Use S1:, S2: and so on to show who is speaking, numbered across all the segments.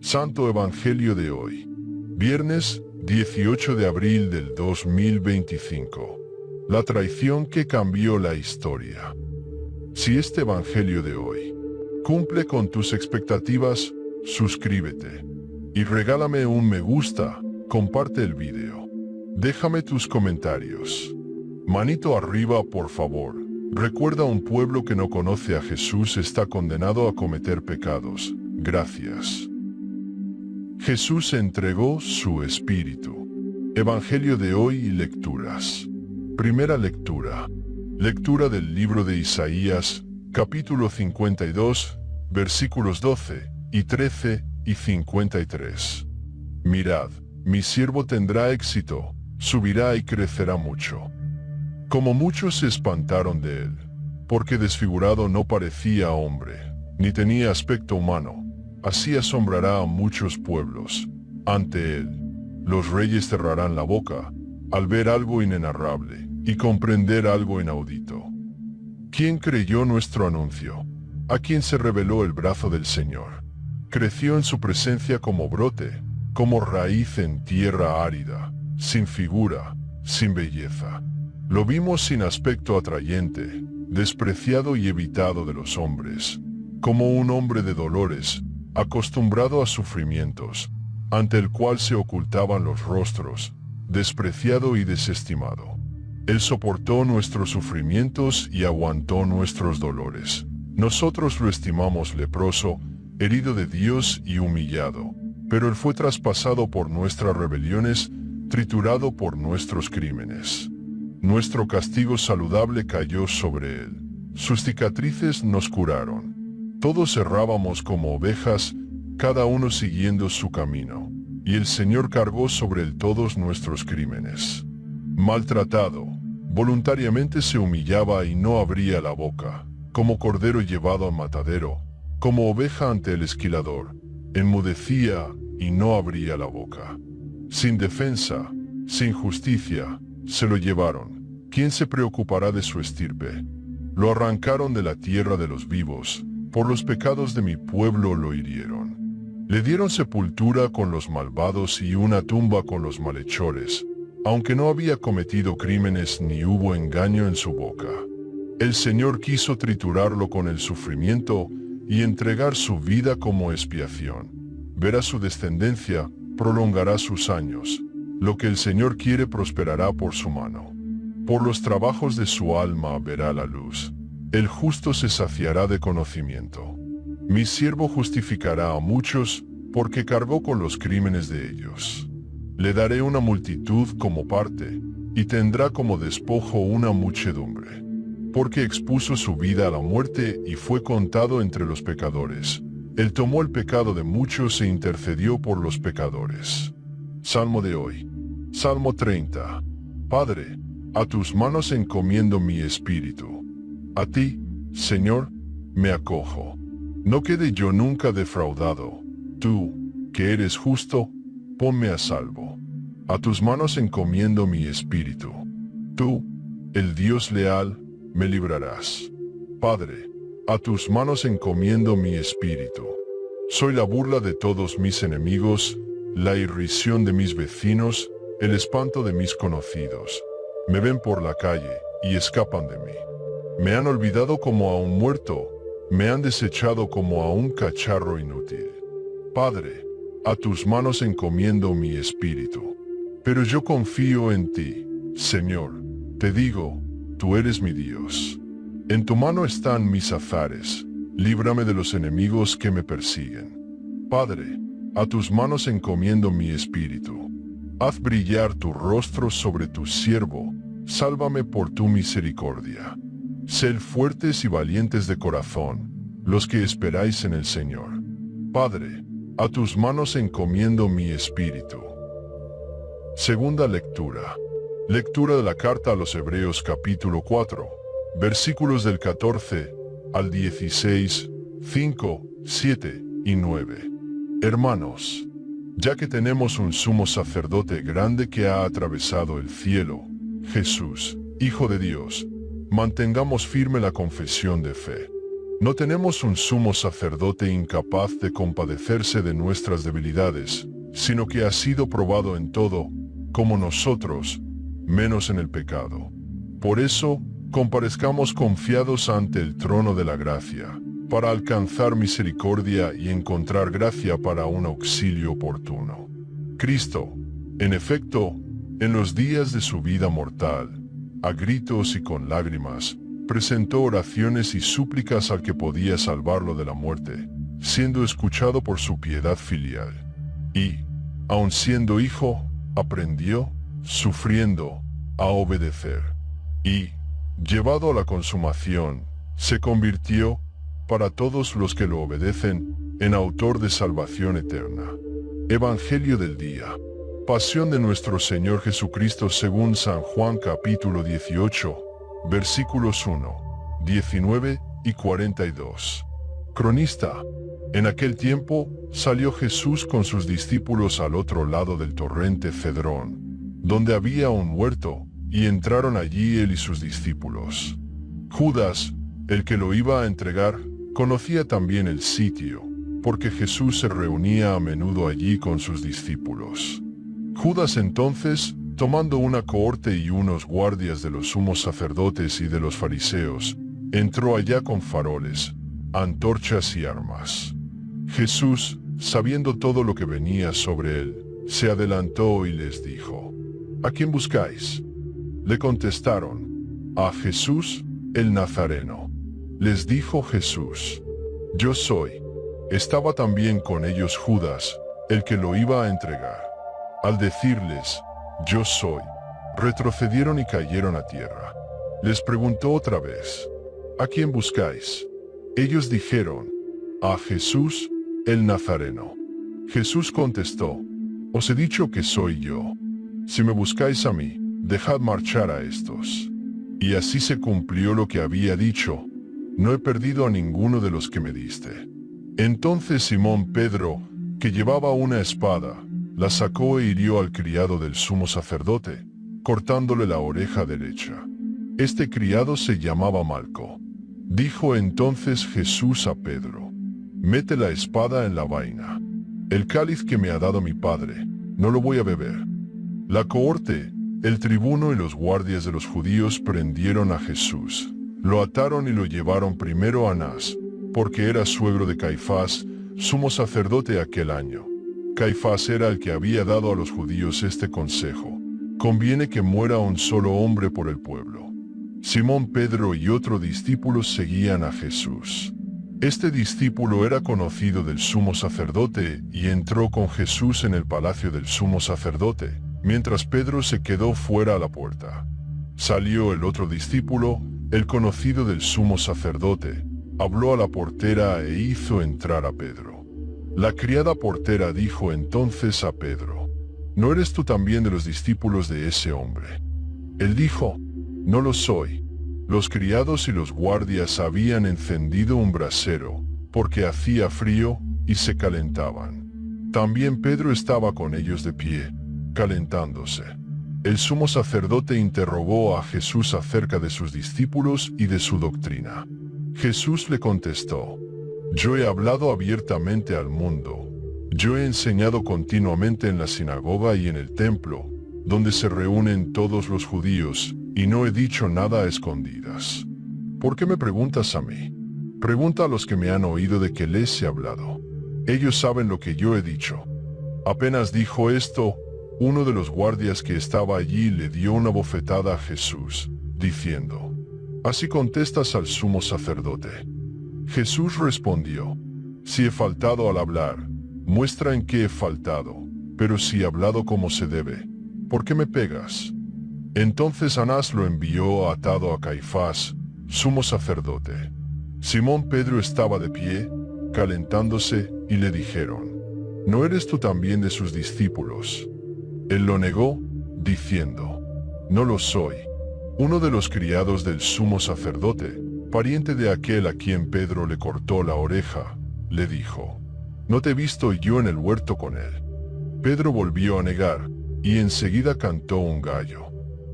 S1: Santo Evangelio de hoy, viernes 18 de abril del 2025. La traición que cambió la historia. Si este Evangelio de hoy cumple con tus expectativas, suscríbete y regálame un me gusta, comparte el video. Déjame tus comentarios. Manito arriba, por favor. Recuerda, un pueblo que no conoce a Jesús está condenado a cometer pecados. Gracias. Jesús entregó su espíritu. Evangelio de hoy y lecturas. Primera lectura. Lectura del libro de Isaías, capítulo 52, versículos 12 y 13 y 53. Mirad, mi siervo tendrá éxito, subirá y crecerá mucho. Como muchos se espantaron de él, porque desfigurado no parecía hombre, ni tenía aspecto humano. Así asombrará a muchos pueblos. Ante él, los reyes cerrarán la boca, al ver algo inenarrable, y comprender algo inaudito. ¿Quién creyó nuestro anuncio? ¿A quién se reveló el brazo del Señor? Creció en su presencia como brote, como raíz en tierra árida, sin figura, sin belleza. Lo vimos sin aspecto atrayente, despreciado y evitado de los hombres, como un hombre de dolores, acostumbrado a sufrimientos, ante el cual se ocultaban los rostros, despreciado y desestimado. Él soportó nuestros sufrimientos y aguantó nuestros dolores. Nosotros lo estimamos leproso, herido de Dios y humillado, pero Él fue traspasado por nuestras rebeliones, triturado por nuestros crímenes. Nuestro castigo saludable cayó sobre Él. Sus cicatrices nos curaron. Todos errábamos como ovejas, cada uno siguiendo su camino, y el Señor cargó sobre él todos nuestros crímenes. Maltratado, voluntariamente se humillaba y no abría la boca, como cordero llevado al matadero, como oveja ante el esquilador, enmudecía y no abría la boca. Sin defensa, sin justicia, se lo llevaron. ¿Quién se preocupará de su estirpe? Lo arrancaron de la tierra de los vivos. Por los pecados de mi pueblo lo hirieron. Le dieron sepultura con los malvados y una tumba con los malhechores, aunque no había cometido crímenes ni hubo engaño en su boca. El Señor quiso triturarlo con el sufrimiento y entregar su vida como expiación. Verá su descendencia, prolongará sus años. Lo que el Señor quiere prosperará por su mano. Por los trabajos de su alma verá la luz. El justo se saciará de conocimiento. Mi siervo justificará a muchos, porque cargó con los crímenes de ellos. Le daré una multitud como parte, y tendrá como despojo una muchedumbre. Porque expuso su vida a la muerte y fue contado entre los pecadores. Él tomó el pecado de muchos e intercedió por los pecadores. Salmo de hoy. Salmo 30. Padre, a tus manos encomiendo mi espíritu. A ti, Señor, me acojo. No quede yo nunca defraudado. Tú, que eres justo, ponme a salvo. A tus manos encomiendo mi espíritu. Tú, el Dios leal, me librarás. Padre, a tus manos encomiendo mi espíritu. Soy la burla de todos mis enemigos, la irrisión de mis vecinos, el espanto de mis conocidos. Me ven por la calle y escapan de mí. Me han olvidado como a un muerto, me han desechado como a un cacharro inútil. Padre, a tus manos encomiendo mi espíritu. Pero yo confío en ti, Señor. Te digo, tú eres mi Dios. En tu mano están mis azares, líbrame de los enemigos que me persiguen. Padre, a tus manos encomiendo mi espíritu. Haz brillar tu rostro sobre tu siervo, sálvame por tu misericordia. Sed fuertes y valientes de corazón, los que esperáis en el Señor. Padre, a tus manos encomiendo mi espíritu. Segunda lectura. Lectura de la carta a los Hebreos capítulo 4, versículos del 14 al 16, 5, 7 y 9. Hermanos, ya que tenemos un sumo sacerdote grande que ha atravesado el cielo, Jesús, Hijo de Dios, mantengamos firme la confesión de fe. No tenemos un sumo sacerdote incapaz de compadecerse de nuestras debilidades, sino que ha sido probado en todo, como nosotros, menos en el pecado. Por eso, comparezcamos confiados ante el trono de la gracia, para alcanzar misericordia y encontrar gracia para un auxilio oportuno. Cristo, en efecto, en los días de su vida mortal, a gritos y con lágrimas, presentó oraciones y súplicas al que podía salvarlo de la muerte, siendo escuchado por su piedad filial. Y, aun siendo hijo, aprendió, sufriendo, a obedecer. Y, llevado a la consumación, se convirtió, para todos los que lo obedecen, en autor de salvación eterna. Evangelio del día. Pasión de nuestro Señor Jesucristo según San Juan capítulo 18, versículos 1, 19 y 42. Cronista. En aquel tiempo, salió Jesús con sus discípulos al otro lado del torrente Cedrón, donde había un huerto, y entraron allí él y sus discípulos. Judas, el que lo iba a entregar, conocía también el sitio, porque Jesús se reunía a menudo allí con sus discípulos. Judas entonces, tomando una cohorte y unos guardias de los sumos sacerdotes y de los fariseos, entró allá con faroles, antorchas y armas. Jesús, sabiendo todo lo que venía sobre él, se adelantó y les dijo: ¿A quién buscáis? Le contestaron: a Jesús, el Nazareno. Les dijo Jesús: Yo soy. Estaba también con ellos Judas, el que lo iba a entregar. Al decirles: Yo soy, retrocedieron y cayeron a tierra. Les preguntó otra vez: ¿A quién buscáis? Ellos dijeron: a Jesús, el Nazareno. Jesús contestó: Os he dicho que soy yo. Si me buscáis a mí, dejad marchar a estos. Y así se cumplió lo que había dicho: No he perdido a ninguno de los que me diste. Entonces Simón Pedro, que llevaba una espada, la sacó e hirió al criado del sumo sacerdote, cortándole la oreja derecha. Este criado se llamaba Malco. Dijo entonces Jesús a Pedro: Mete la espada en la vaina. El cáliz que me ha dado mi Padre, no lo voy a beber. La cohorte, el tribuno y los guardias de los judíos prendieron a Jesús. Lo ataron y lo llevaron primero a Anás, porque era suegro de Caifás, sumo sacerdote aquel año. Caifás era el que había dado a los judíos este consejo: conviene que muera un solo hombre por el pueblo. Simón Pedro y otro discípulo seguían a Jesús. Este discípulo era conocido del sumo sacerdote y entró con Jesús en el palacio del sumo sacerdote, mientras Pedro se quedó fuera a la puerta. Salió el otro discípulo, el conocido del sumo sacerdote, habló a la portera e hizo entrar a Pedro. La criada portera dijo entonces a Pedro: ¿No eres tú también de los discípulos de ese hombre? Él dijo: No lo soy. Los criados y los guardias habían encendido un brasero, porque hacía frío, y se calentaban. También Pedro estaba con ellos de pie, calentándose. El sumo sacerdote interrogó a Jesús acerca de sus discípulos y de su doctrina. Jesús le contestó: Yo he hablado abiertamente al mundo. Yo he enseñado continuamente en la sinagoga y en el templo, donde se reúnen todos los judíos, y no he dicho nada a escondidas. ¿Por qué me preguntas a mí? Pregunta a los que me han oído de que les he hablado. Ellos saben lo que yo he dicho. Apenas dijo esto, uno de los guardias que estaba allí le dio una bofetada a Jesús, diciendo: ¿Así contestas al sumo sacerdote? Jesús respondió: Si he faltado al hablar, muestra en qué he faltado, pero si he hablado como se debe, ¿por qué me pegas? Entonces Anás lo envió atado a Caifás, sumo sacerdote. Simón Pedro estaba de pie, calentándose, y le dijeron: ¿No eres tú también de sus discípulos? Él lo negó, diciendo: No lo soy. Uno de los criados del sumo sacerdote, pariente de aquel a quien Pedro le cortó la oreja, le dijo: ¿No te he visto yo en el huerto con él? Pedro volvió a negar, y enseguida cantó un gallo.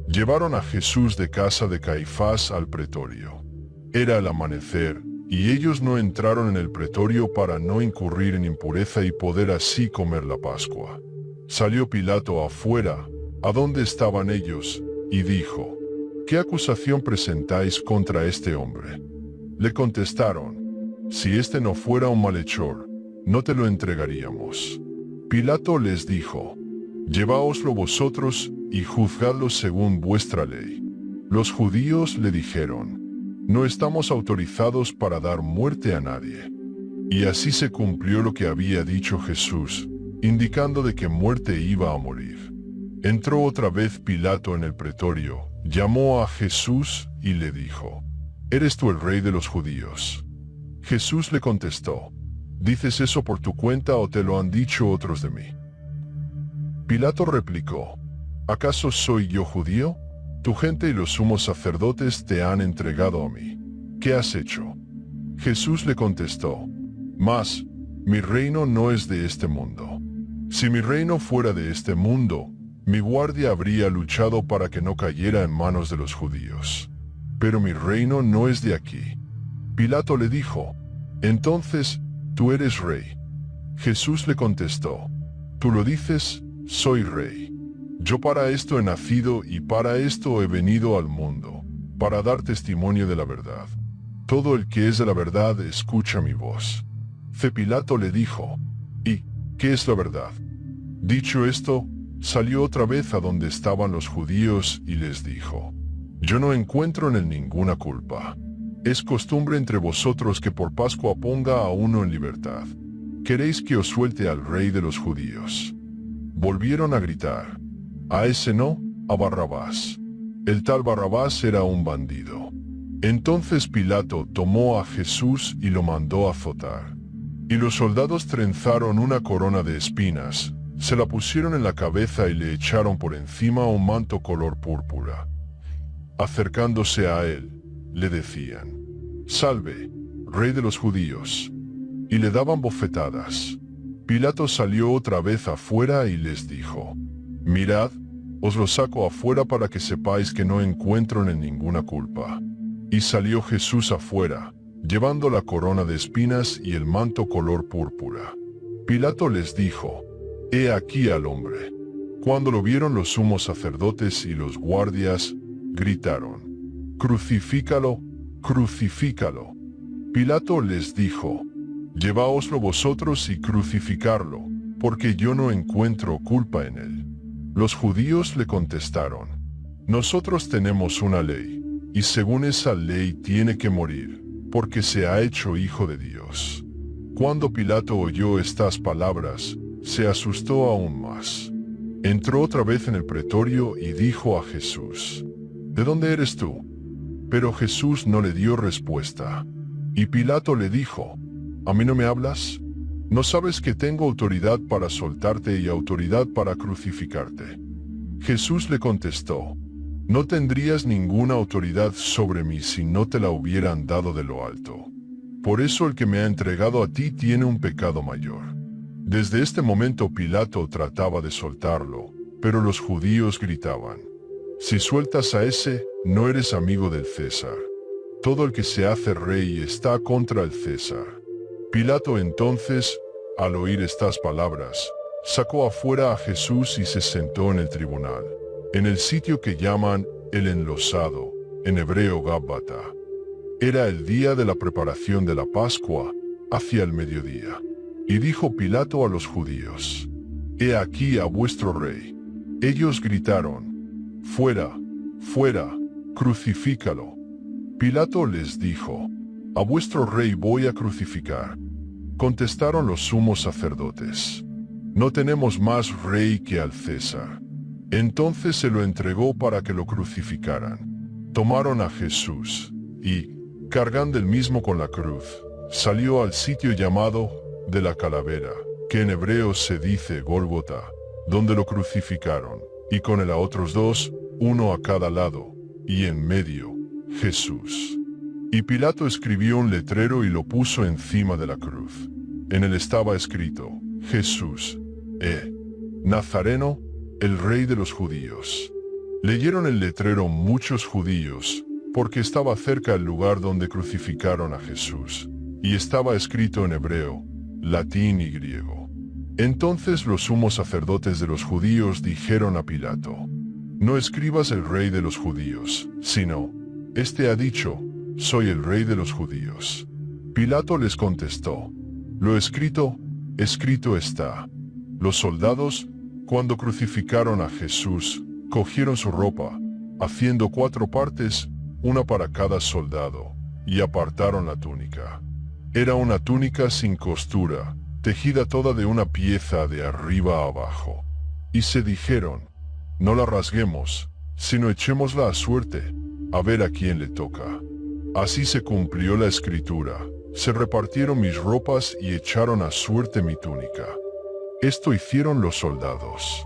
S1: Llevaron a Jesús de casa de Caifás al pretorio. Era el amanecer, y ellos no entraron en el pretorio para no incurrir en impureza y poder así comer la Pascua. Salió Pilato afuera, a donde estaban ellos, y dijo: ¿Qué acusación presentáis contra este hombre? Le contestaron: si este no fuera un malhechor, no te lo entregaríamos. Pilato les dijo: lleváoslo vosotros y juzgadlo según vuestra ley. Los judíos le dijeron: no estamos autorizados para dar muerte a nadie. Y así se cumplió lo que había dicho Jesús, indicando de qué muerte iba a morir. Entró otra vez Pilato en el pretorio, llamó a Jesús y le dijo: ¿eres tú el rey de los judíos? Jesús le contestó: ¿dices eso por tu cuenta o te lo han dicho otros de mí? Pilato replicó: ¿acaso soy yo judío? Tu gente y los sumos sacerdotes te han entregado a mí. ¿Qué has hecho? Jesús le contestó: mas, mi reino no es de este mundo. Si mi reino fuera de este mundo, mi guardia habría luchado para que no cayera en manos de los judíos. Pero mi reino no es de aquí. Pilato le dijo: entonces, ¿tú eres rey? Jesús le contestó: tú lo dices, soy rey. Yo para esto he nacido y para esto he venido al mundo, para dar testimonio de la verdad. Todo el que es de la verdad escucha mi voz. Pilato le dijo: ¿y qué es la verdad? Dicho esto, salió otra vez a donde estaban los judíos y les dijo: yo no encuentro en él ninguna culpa. Es costumbre entre vosotros que por Pascua ponga a uno en libertad. ¿Queréis que os suelte al rey de los judíos? Volvieron a gritar: a ese no, a Barrabás. El tal Barrabás era un bandido. Entonces Pilato tomó a Jesús y lo mandó azotar. Y los soldados trenzaron una corona de espinas, se la pusieron en la cabeza y le echaron por encima un manto color púrpura. Acercándose a él, le decían: «Salve, rey de los judíos», y le daban bofetadas. Pilato salió otra vez afuera y les dijo: «Mirad, os lo saco afuera para que sepáis que no encuentro en él ninguna culpa». Y salió Jesús afuera, llevando la corona de espinas y el manto color púrpura. Pilato les dijo: «He aquí al hombre». Cuando lo vieron los sumos sacerdotes y los guardias, gritaron: «Crucifícalo, crucifícalo». Pilato les dijo: «Lleváoslo vosotros y crucificarlo, porque yo no encuentro culpa en él». Los judíos le contestaron: «Nosotros tenemos una ley, y según esa ley tiene que morir, porque se ha hecho hijo de Dios». Cuando Pilato oyó estas palabras, se asustó aún más. Entró otra vez en el pretorio y dijo a Jesús: «¿De dónde eres tú?». Pero Jesús no le dio respuesta. Y Pilato le dijo: «¿A mí no me hablas? ¿No sabes que tengo autoridad para soltarte y autoridad para crucificarte?». Jesús le contestó: «No tendrías ninguna autoridad sobre mí si no te la hubieran dado de lo alto. Por eso el que me ha entregado a ti tiene un pecado mayor». Desde este momento Pilato trataba de soltarlo, pero los judíos gritaban: «Si sueltas a ese, no eres amigo del César. Todo el que se hace rey está contra el César». Pilato entonces, al oír estas palabras, sacó afuera a Jesús y se sentó en el tribunal, en el sitio que llaman el enlosado, en hebreo Gábata. Era el día de la preparación de la Pascua, hacia el mediodía. Y dijo Pilato a los judíos: «He aquí a vuestro rey». Ellos gritaron: «Fuera, fuera, crucifícalo». Pilato les dijo: «A vuestro rey voy a crucificar». Contestaron los sumos sacerdotes: «No tenemos más rey que al César». Entonces se lo entregó para que lo crucificaran. Tomaron a Jesús, y, cargando el mismo con la cruz, salió al sitio llamado de la calavera, que en hebreo se dice Gólgota, donde lo crucificaron, y con él a otros dos, uno a cada lado, y en medio, Jesús. Y Pilato escribió un letrero y lo puso encima de la cruz. En él estaba escrito: Jesús, Nazareno, el rey de los judíos. Leyeron el letrero muchos judíos, porque estaba cerca el lugar donde crucificaron a Jesús, y estaba escrito en hebreo, latín y griego. Entonces los sumos sacerdotes de los judíos dijeron a Pilato: no escribas el rey de los judíos, sino, este ha dicho, soy el rey de los judíos. Pilato les contestó: lo escrito, escrito está. Los soldados, cuando crucificaron a Jesús, cogieron su ropa, haciendo 4 partes, una para cada soldado, y apartaron la túnica. Era una túnica sin costura, tejida toda de una pieza de arriba a abajo. Y se dijeron: no la rasguemos, sino echémosla a suerte, a ver a quién le toca. Así se cumplió la escritura: se repartieron mis ropas y echaron a suerte mi túnica. Esto hicieron los soldados.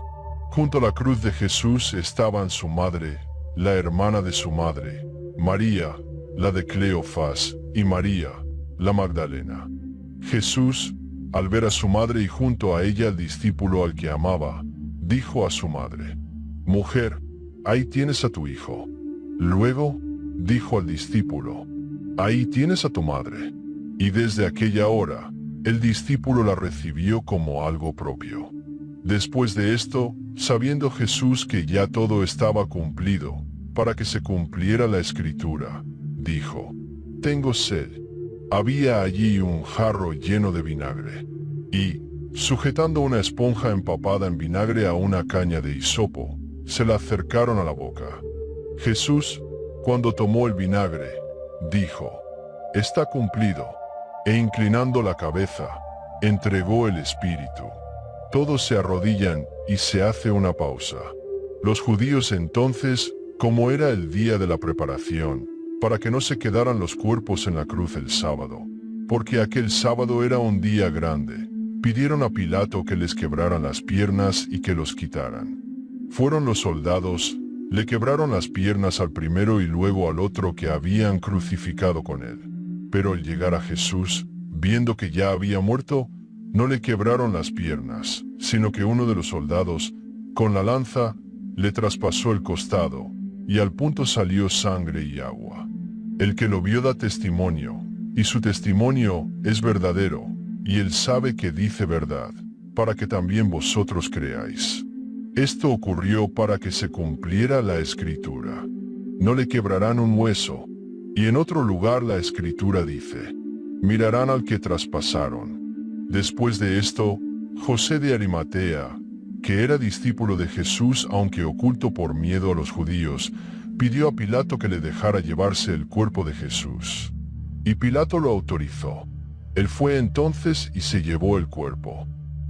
S1: Junto a la cruz de Jesús estaban su madre, la hermana de su madre, María, la de Cleofás, y María, la Magdalena. Jesús, al ver a su madre y junto a ella al discípulo al que amaba, dijo a su madre: mujer, ahí tienes a tu hijo. Luego, dijo al discípulo: ahí tienes a tu madre. Y desde aquella hora, el discípulo la recibió como algo propio. Después de esto, sabiendo Jesús que ya todo estaba cumplido, para que se cumpliera la escritura, dijo: tengo sed. Había allí un jarro lleno de vinagre. Y, sujetando una esponja empapada en vinagre a una caña de hisopo, se la acercaron a la boca. Jesús, cuando tomó el vinagre, dijo: está cumplido. E inclinando la cabeza, entregó el espíritu. Todos se arrodillan y se hace una pausa. Los judíos entonces, como era el día de la preparación, para que no se quedaran los cuerpos en la cruz el sábado, porque aquel sábado era un día grande, pidieron a Pilato que les quebraran las piernas y que los quitaran. Fueron los soldados, le quebraron las piernas al primero y luego al otro que habían crucificado con él. Pero al llegar a Jesús, viendo que ya había muerto, no le quebraron las piernas, sino que uno de los soldados, con la lanza, le traspasó el costado, y al punto salió sangre y agua. El que lo vio da testimonio, y su testimonio es verdadero, y él sabe que dice verdad, para que también vosotros creáis. Esto ocurrió para que se cumpliera la escritura: no le quebrarán un hueso. Y en otro lugar la escritura dice: mirarán al que traspasaron. Después de esto, José de Arimatea, que era discípulo de Jesús aunque oculto por miedo a los judíos, pidió a Pilato que le dejara llevarse el cuerpo de Jesús. Y Pilato lo autorizó. Él fue entonces y se llevó el cuerpo.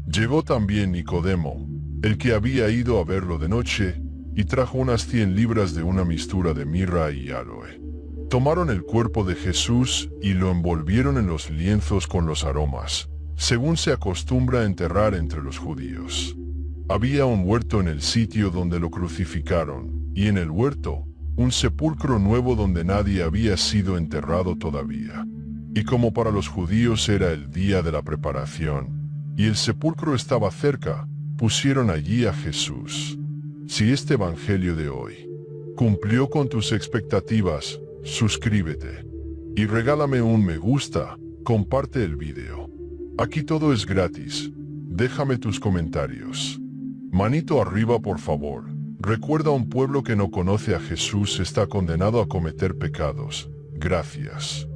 S1: Llegó también Nicodemo, el que había ido a verlo de noche, y trajo unas 100 libras de una mistura de mirra y áloe. Tomaron el cuerpo de Jesús y lo envolvieron en los lienzos con los aromas, según se acostumbra enterrar entre los judíos. Había un huerto en el sitio donde lo crucificaron, y en el huerto, un sepulcro nuevo donde nadie había sido enterrado todavía. Y como para los judíos era el día de la preparación, y el sepulcro estaba cerca, pusieron allí a Jesús. Si este evangelio de hoy cumplió con tus expectativas, suscríbete y regálame un me gusta, comparte el video. Aquí todo es gratis, déjame tus comentarios. Manito arriba por favor. Recuerda, un pueblo que no conoce a Jesús está condenado a cometer pecados. Gracias.